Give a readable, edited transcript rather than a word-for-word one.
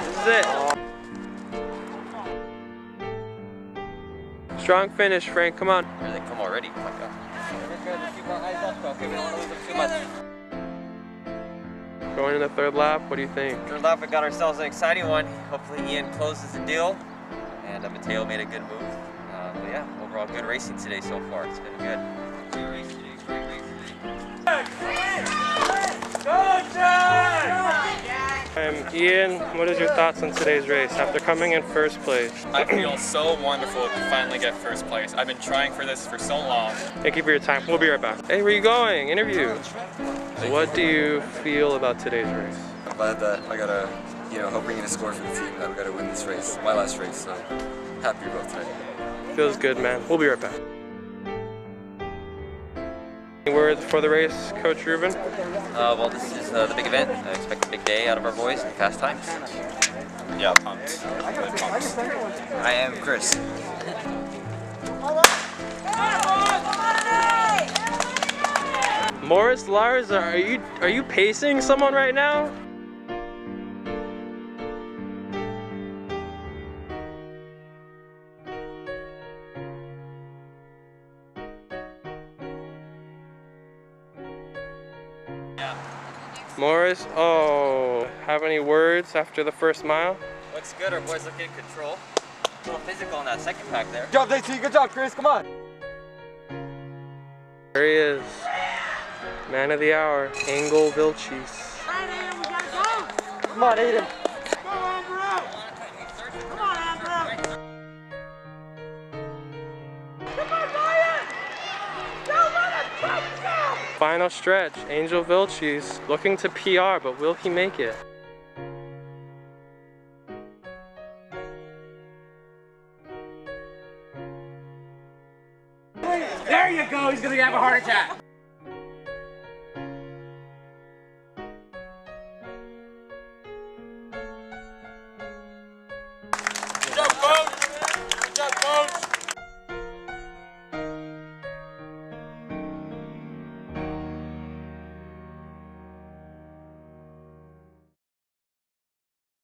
This is it. Strong finish, Frank. Come on. Here they come already. Oh my god. Okay, we don't want to lose them too much. Going in the third lap, what do you think? Third lap, we got ourselves an exciting one. Hopefully Ian closes the deal. And Mateo made a good move. But yeah, overall good racing today so far. It's been good. Great race today. Great race today. Ian, what is your thoughts on today's race after coming in first place? I feel so wonderful to finally get first place. I've been trying for this for so long. Thank you for your time. We'll be right back. Hey, where are you going? Interview. What do you feel about today's race? I'm glad that I got a, help bring in a score for the team, that we got to win this race, my last race, so happy about today. Feels good, man. We'll be right back. Any words for the race, Coach Ruben? Well, this is the big event. I expect a big day out of our boys in fast times. Yeah, pumped. Really pumped. I am Chris. Morris Larza, are you pacing someone right now? Yeah. Morris, oh, have any words after the first mile? Looks good. Our boys look in control. A little physical in that second pack there. Good job, JT. Good job, Chris. Come on. There he is. Man of the hour, Angel Vilchis. Come on, Aiden. Final stretch, Angel Vilchis looking to PR, but will he make it? There you go, he's gonna have a heart attack.